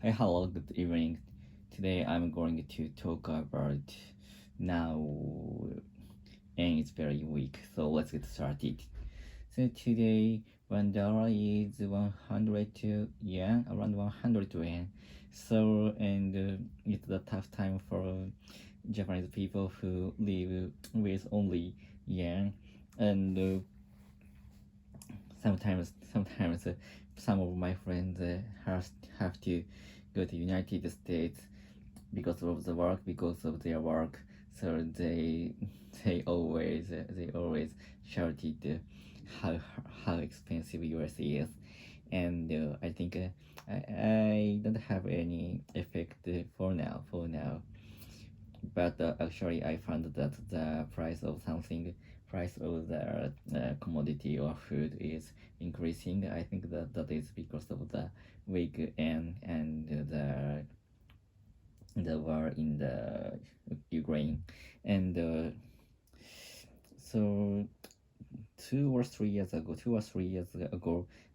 Hey, hello, good evening. Today I'm going to talk about now, and it's very weak, so let's get started. So today, $1 is 102 yen, around 100 yen. So, and it's a tough time for Japanese people who live with only yen, and sometimes some of my friends have to go to United States because of the work, because of their work. So they always shouted how expensive US is, and I think I don't have any effect for now. But actually, I found that the price of the commodity or food is increasing. I think that is because of the weak and the war in the Ukraine, and so 2 or 3 years ago,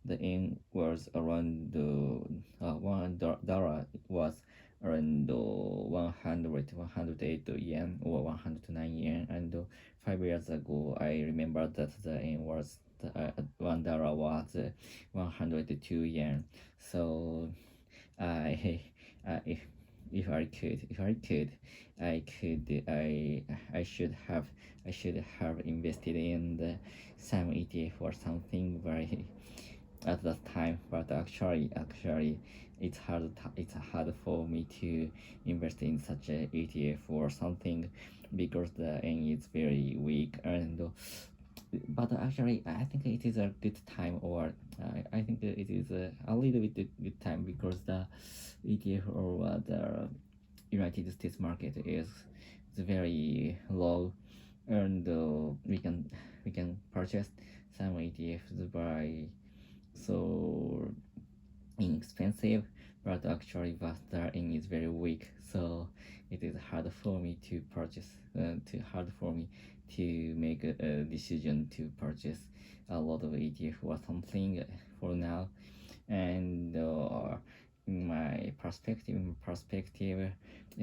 the yen was around $1 was around 108 yen or 109 yen, and 5 years ago, I remember that the yen was $1 was 102 yen. So I, I if I could, I should have invested in some ETF or something very at that time. But actually, it's hard for me to invest in such a ETF or something because the yen is very weak. And but actually, I think it is a good time, or I think it is a little bit good time because the ETF or the United States market is very low, and we can purchase some ETFs by so inexpensive, but actually Vastarin is very weak, so it is hard for me to purchase, hard for me to make a decision to purchase a lot of ETF or something for now. And in my perspective, in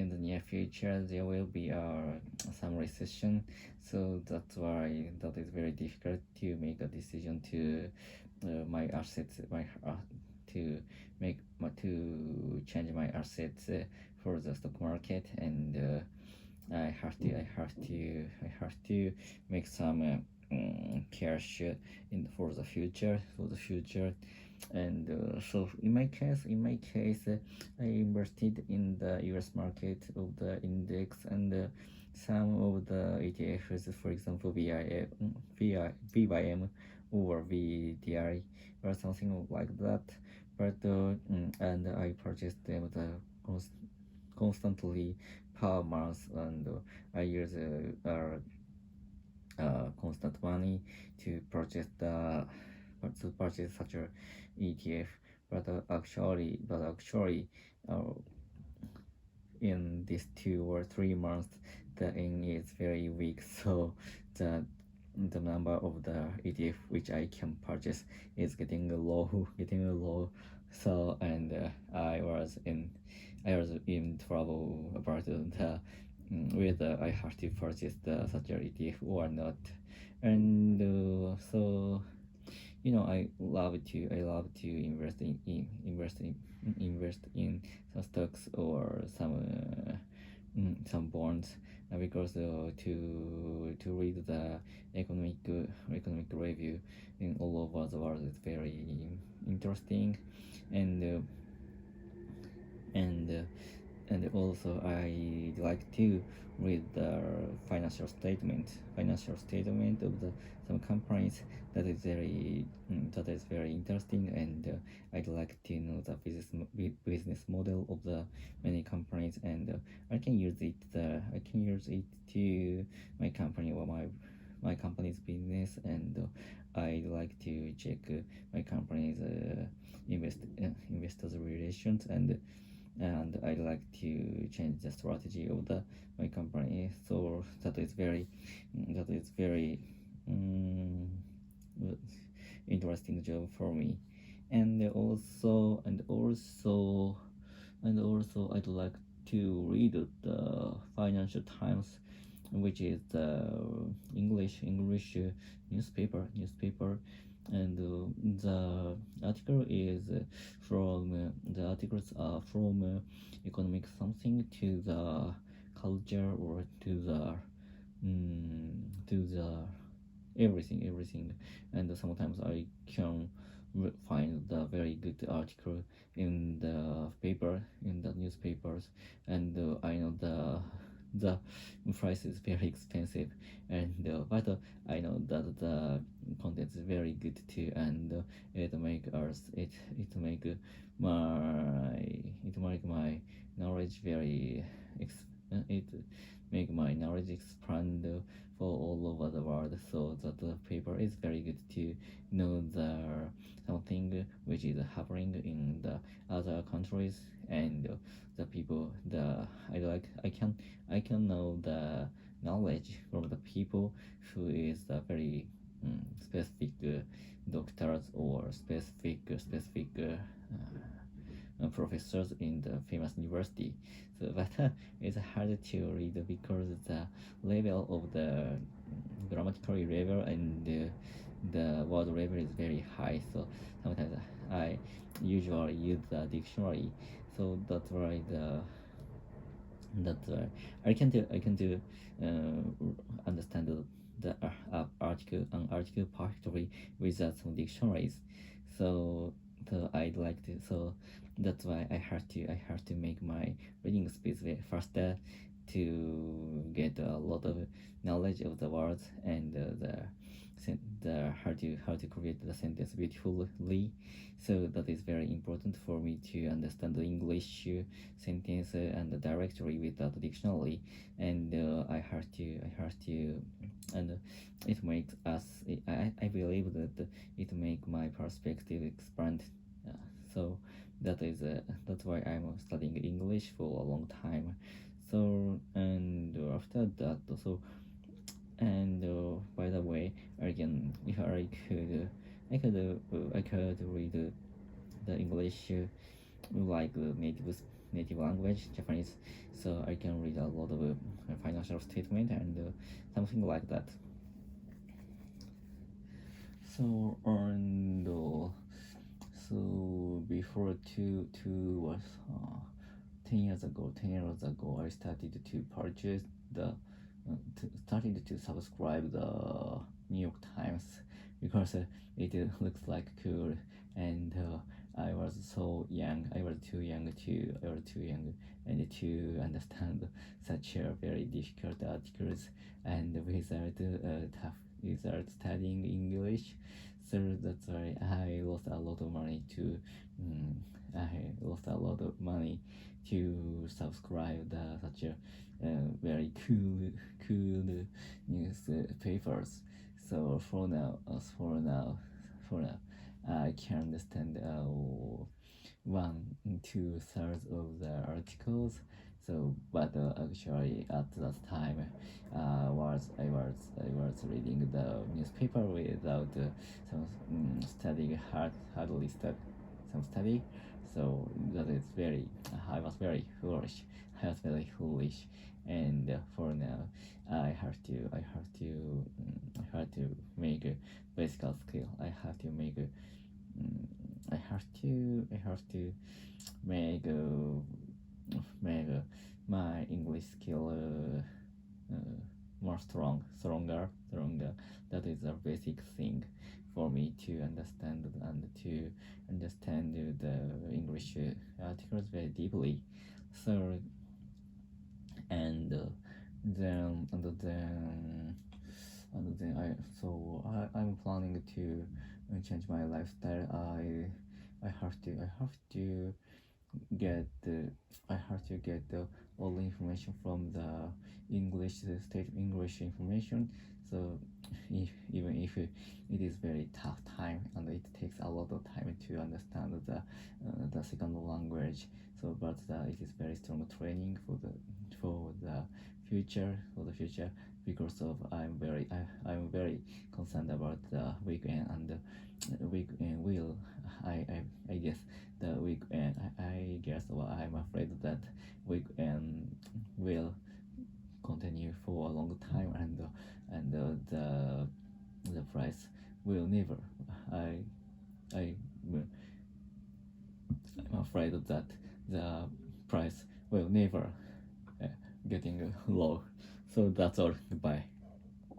the near future there will be some recession, so that's why that is very difficult to make a decision to my assets my to make to change my assets for the stock market. And I have to make some cash for the future. And so in my case, I invested in the US market of the index, and some of the ETFs, for example VYM or VDI or something like that. But and I purchased them constantly per month, and I use constant money to purchase such a ETF. But actually, in these 2 or 3 months, the yen is very weak, so the number of the ETF which I can purchase is getting low. So, and I was in trouble about whether I have to purchase such a ETF or not. And so I love to invest in some stocks or some bonds, because to read the economic review in all over the world is very interesting. And and and also I like to read the financial statement of some companies. That is very interesting, and I'd like to know the business model of the many companies, and I can use it to my company or my company's business. And I'd like to check my company's investors relations, and I like to change the strategy of my company. So that is very um, interesting job for me. And also also I'd like to read the Financial Times, which is the English newspaper, and the article is from the articles are from economic something to the culture or to the everything, and sometimes I can find the very good article in the paper in the newspapers, and I know the price is very expensive, and but I know that the content is very good too, and it make my knowledge it make my knowledge expand for all over the world, so that the paper is very good to know something which is happening in the other countries, and the people the I can know the knowledge from the people who is the very specific doctors or specific professors in the famous university. So, but it's hard to read because the level of the grammatical level and the word level is very high. So sometimes I usually use the dictionary. So that's why I can do understand an article perfectly without some dictionaries. So I'd like to that's why I have to make my reading speed faster to get a lot of knowledge of the words, and the how to create the sentence beautifully. So that is very important for me to understand the English sentence and directory without dictionary, and I have to and it makes us I believe that it make my perspective expand. So that's why I'm studying English for a long time. So, and after that, so, and by the way, again, if I could read the English like native language Japanese, so I can read a lot of financial statement and something like that. So, and so before two was 10 years ago, I started to purchase started to subscribe the New York Times, because it looks like cool, and I was so young. I was too young and to understand such a very difficult articles, and without studying English. So that's why I lost a lot of money to subscribe such a very cool newspapers. So for now, I can understand 1/2 thirds of the articles. So, but actually, at that time, I was reading the newspaper without studying some study. So that is very I was very foolish. I was very foolish, and for now, I have to make a basic skill. I have to make make my English skill more stronger. That is a basic thing for me to understand and to understand the English articles very deeply. So, and then I'm planning to change my lifestyle. I have to get all the information from the state English information. So even if it is very tough time and it takes a lot of time to understand the second language, so but it is very strong training for the future, because of I'm very concerned about the weekend, and weekend will I guess the weekend I guess, well, I'm afraid afraid that we will continue for a long time, and the price will never. I I I'm afraid that the price will never getting low. So that's all. Goodbye.